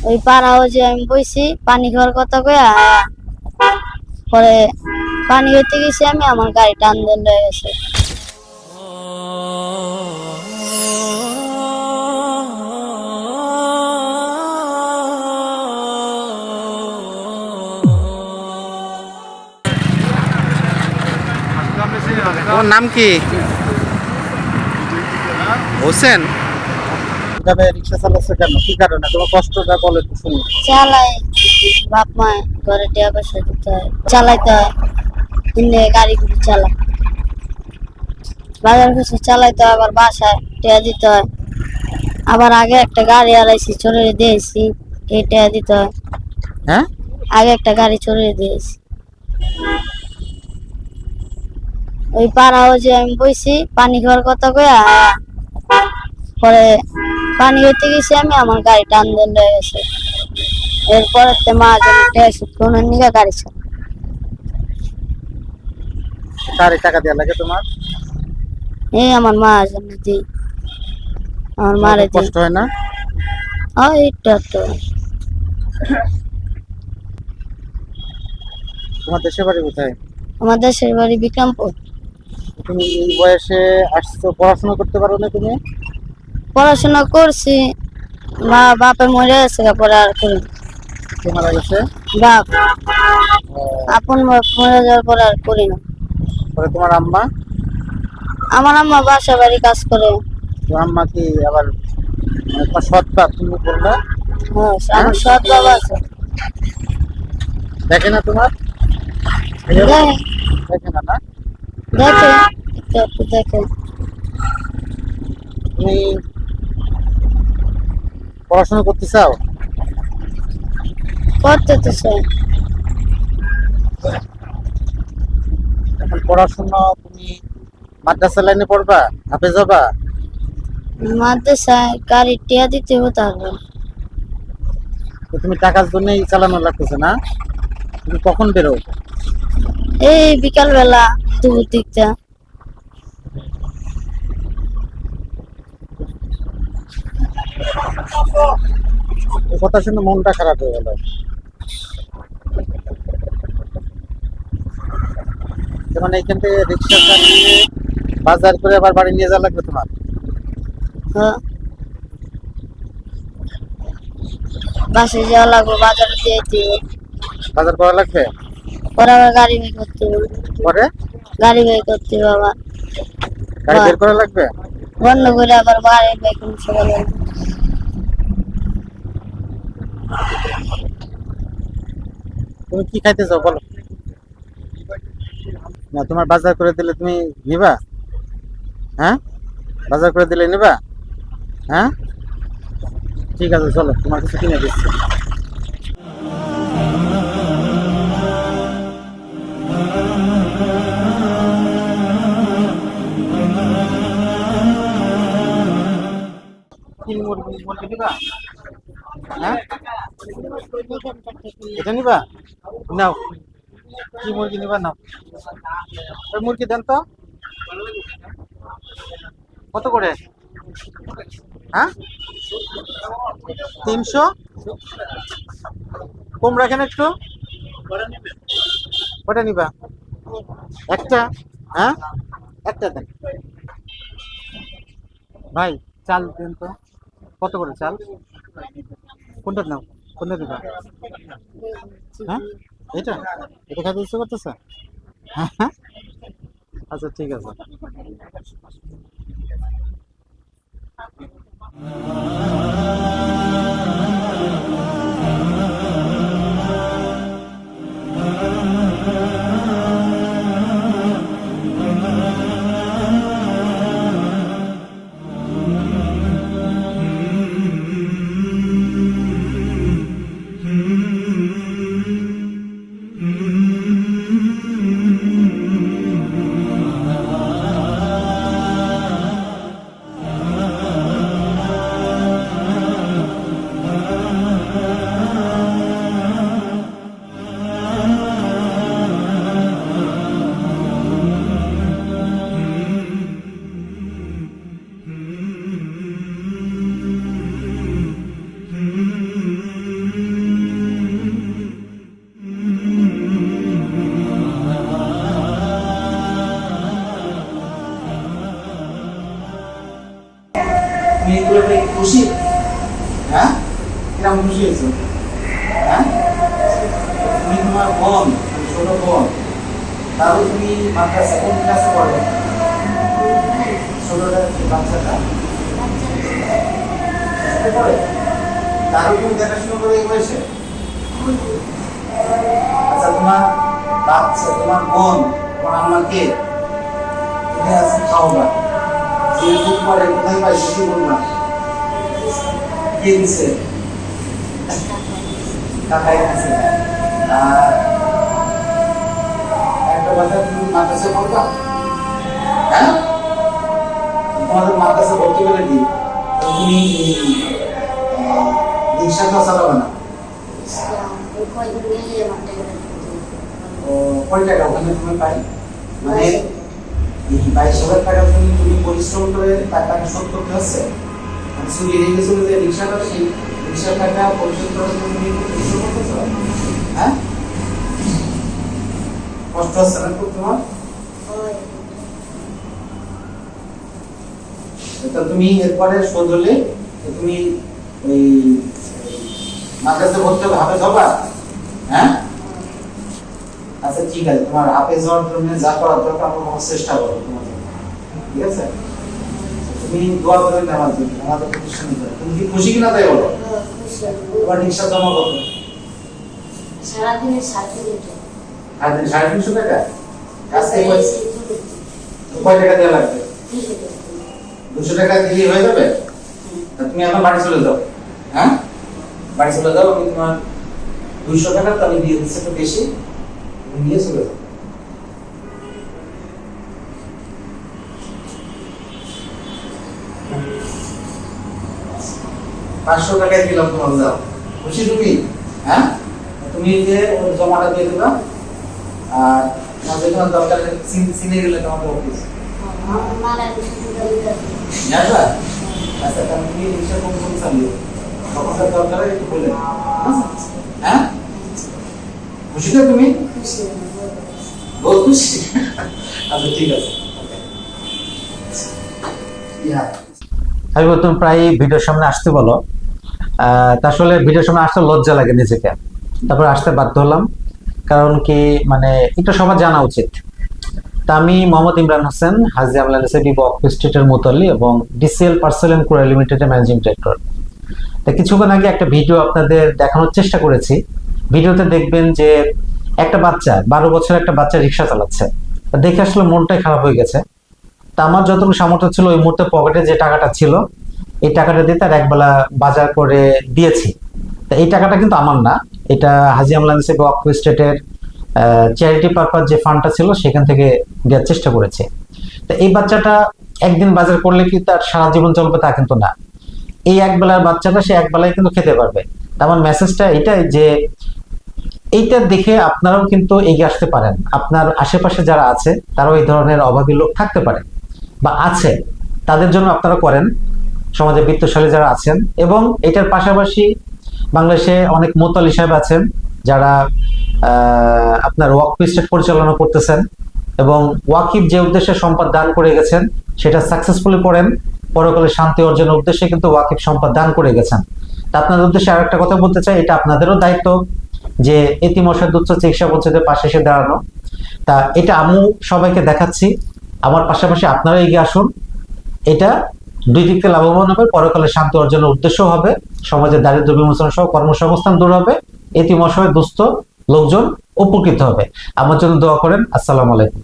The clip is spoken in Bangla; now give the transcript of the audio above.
ওই পাড়াও যে আমি বইছি পানি খাওয়ার কথা কইয়া পরে পানি হইতে গেছি আমি, আমার গাড়ি টান দিয়ে লয়ে গেছে। ওর নাম কি? হোসেন। কিভাবে রিক্সা চালাচ্ছে কেন, কি কারণে, তোমার কষ্টটা বলে একটু শুনি। চালাই, বাপ মা ঘরে টাকা পয়সা দিতে হয়, চালাইতে হয়, কিনে গাড়ি গুলি চালাই, বাজার কিছু চালাইতে হয়, আবার বাসায় টাকা দিতে হয়, আবার আগে একটা গাড়ি হারাইছি চলে দিয়েছি, এই টাকা দিতে হয়। হ্যাঁ, আগে একটা গাড়ি চলে দিয়েছি। ওই পাড়াও যে আমি বইছি পানি খাওয়ার কথা কইয়া পরে পানি হইতে গেছি আমি, আমার গাড়ি টান দিয়ে লয়ে গেছে। এরপরে মা কোন নিগা গাড়ি ছিল। কারে টাকা দেওয়া লাগে তোমার? এই আমার মা জন্য দিই, আমার মারে দিই। কষ্ট হয় না? এইটা তো তোমার দেশের বাড়ি কোথায়? আমার দেশের বাড়ি বিক্রমপুর। তুমি এই বয়সে আসছো, পড়াশোনা করতে পারো না তুমি? পড়াশোনা করছি, মা বাপে মরে গেছে, পরে আর করি। কে মারা গেছে? বাপ আপন বাপ মরে যাওয়ার পরে আর করি না। পরে তোমার আম্মা? আমার আম্মা বাসা বাড়ি কাজ করে। তোমার আম্মা কি আবার তোমার সৎ বাপ তুমি বললে? আমার সৎ বাবা আছে। দেখে না তোমার? দেখে না? না দেখে, একটু দেখে। তুমি পড়াশোনা করতে চাও? করতে তো চাই। এখন পড়াশোনা তুমি মাদ্রাসা লাইনে পড়বা, হাফেজ হবা? মাদ্রাসায় গাড়ি টিয়া দিতে হতে হবে। তো তুমি টাকার জন্যই চালানো লাগতেছে না? তুমি কখন বেরো? এই বিকাল বেলা, দুপুর দিকটা। এই কথা শুনে মনটা খারাপ হয়ে গেল। যেমন এইখান থেকে রিক্সা চালিয়ে বাজার করে আবার বাড়ি নিয়ে যাওয়া লাগবে তোমার? বাসে যাওয়া লাগবে, বাজারে দিয়ে দিবে। বাজার করা লাগবে? পরে আবার গাড়ি বের করতে হবে। পরে গাড়ি বের করতে হবে, আবার গাড়ি বের করা লাগবে? বন্ধ করে আবার গাড়ি বের করতে হবে। তুমি কি খাইতে চাও বলো? না, তোমার বাজার করে দিলে তুমি নিবা? হ্যাঁ, বাজার করে দিলে নিবা? হ্যাঁ, ঠিক আছে, চলো তোমার কিছু কিনে দিচ্ছি। মুরগি নিবা? হ্যাঁ, এটা নিবা? নাও, কি মুরগি নিবা? নাও, ওই মুরগি দেন তো। কত করে? হ্যাঁ, 300? কম রাখেন একটু। কটা নিবা? একটা? হ্যাঁ, একটা দেন। ভাই চাল দেন তো। কত করে চাল? কোনটা নাও, কোনটা দিবা? হ্যাঁ, এটা এটা খাইতে ইচ্ছে করতেছে? হ্যাঁ, আচ্ছা ঠিক আছে। কিরকম খুশি হয়েছো? হ্যাঁ, তুমি তোমার বোন, ছোট বোন, তারও তুমি মাদ্রাসা কোন ক্লাসে পড়ো? ছোটটা কি বাচ্চাটা ছোট পড়ে, তারও তুমি দেখাশোনা করে এই বয়সে? আচ্ছা, তোমার বাচ্চা, তোমার বোন, তোমার আম্মাকে তুমি আজকে খাওয়াবা, যে দুধ পরে কোথায় পাইছে কি বলবা? কে দিছে? কাকাই দিছে। আর একটা কথা, তুমি মাদ্রাসা পড়বা? হ্যাঁ, তোমাদের মাদ্রাসা ভর্তি করে দিই, তুমি রিক্সা তো চালাবে না। ও কয় টাকা ওখানে তুমি পাই? মানে এই 22,000 টাকা তুমি পরিশ্রম করে টাকাটা শোধ করতে হচ্ছে, মানে শুধু রেখে চলে যে রিক্সাটা, সেই রিক্সার টাকা পরিশোধ করার জন্য তুমি পরিশ্রম করতেছ? হ্যাঁ, কষ্ট হচ্ছে না খুব তোমার? তা তুমি এরপরে শোধ হলে তুমি ওই মাদ্রাসা ভর্তি হবে, হাফেজ হবা? হ্যাঁ, আচ্ছা ঠিক আছে, তোমার হাফেজ হওয়ার জন্য যা করার দরকার আমার চেষ্টা করো তোমার জন্য, ঠিক আছে? তুমি দোয়া করে নেওয়ার জন্য আমাদের প্রতিষ্ঠানে যাও। তুমি কি খুশি কিনা তাই বলো? তোমার রিক্সা জমা কত? সারাদিনে 350 টাকা। আজকে কয় টাকা দেওয়া লাগবে? 200 টাকা দিলে হয়ে যাবে? তুমি এখন বাড়ি চলে যাও। হ্যাঁ, বাড়ি চলে যাও, আমি তোমার 200 টাকা তো আমি দিয়ে দিচ্ছি, একটু বেশি, তুমি নিয়ে চলে যাও। পাঁচশো টাকায় দিলাম তোমার, যাও। খুশি তুমি? হ্যাঁ, তুমি যে ওর জমাটা দিয়ে দিবা, আর তোমার যে কোনো দরকার চিনে গেলে তোমাকে অফিস আচ্ছা, তুমি রিক্সা কোন কোন চালিয়ে তখনকার দরকার একটু বলে। হ্যাঁ, খুশি তো তুমি? বহুত খুশি। আচ্ছা ঠিক আছে। আমি তুমি প্রায় ভিডিওর সামনে আসতে বলো, তা আসলে ভিডিওর সামনে আসতে লজ্জা লাগে নিজেকে, তারপর আসতে বাধ্য হলাম, কারণ কি মানে একটু সবার জানা উচিত। তা আমি মোহাম্মদ ইমরান হোসেন, হাজি আমলা বিবো স্টেটের মুতাল্লি এবং ডিসিএল পার্সেল এন্ড কুরিয়ার লিমিটেডের ম্যানেজিং ডিরেক্টর। তা কিছুক্ষণ আগে একটা ভিডিও আপনাদের দেখানোর চেষ্টা করেছি। ভিডিওতে দেখবেন যে একটা বাচ্চা, 12 বছরের একটা বাচ্চা রিক্সা চালাচ্ছে। দেখে আসলে মনটাই খারাপ হয়ে গেছে। তা আমার যতটুকু সামর্থ্য ছিল ওই মুহূর্তে পকেটে যে টাকাটা ছিল, এই টাকাটা দিয়ে তার একবেলা বাজার করে দিয়েছি। তা এই টাকাটা কিন্তু আমার না, এটা হাজি আমলা স্টেটের চ্যারিটি পারপাস যে ফান্ডটা ছিল সেখান থেকে দেওয়ার চেষ্টা করেছে। তো এই বাচ্চাটা একদিন বাজার করলে কি তার সারা জীবন চলবে তা কিন্তু না। এই একবেলার বাচ্চাটা সে একবেলায় কিন্তু খেতে পারবে। আমার মেসেজটা এটাই যে এইটা দেখে আপনারাও কিন্তু এগিয়ে আসতে পারেন। আপনার আশেপাশে যারা আছে তারাও এই ধরনের অভাবী লোক থাকতে পারে বা আছে, তাদের জন্য আপনারা করেন, সমাজে বিত্তশালী যারা আছেন। এবং এটার পাশাপাশি বাংলাদেশে অনেক মুতাল্লি সাহেব আছেন যারা আপনার ওয়াকফ স্টেট পরিচালনা করতেছেন এবং ওয়াকিফ যে উদ্দেশ্যে সম্পদ দান করে গেছেন সেটা সাকসেসফুলি পড়েন, পরকালে শান্তি অর্জনের উদ্দেশ্যে কিন্তু ওয়াকিফ সম্পদ দান করে গেছেন। তা আপনাদের উদ্দেশ্যে আর একটা কথা বলতে চাই, এটা আপনাদেরও দায়িত্ব যে এতিম অসহায় দুস্থ চিকিৎসা বঞ্চিতদের পাশে এসে দাঁড়ানো। তা এটা আমি সবাইকে দেখাচ্ছি, আমার পাশাপাশি আপনারা এগিয়ে আসুন। এটা দুই দিক থেকে লাভবান হবে, পরকালে শান্তি অর্জনের উদ্দেশ্য হবে, সমাজের দারিদ্র বিমোচন সহ কর্মসংস্থান দূর হবে, এতিম অসহায় দুস্থ লোকজন উপকৃত হবে। আমার জন্য দোয়া করেন। আসসালামু আলাইকুম।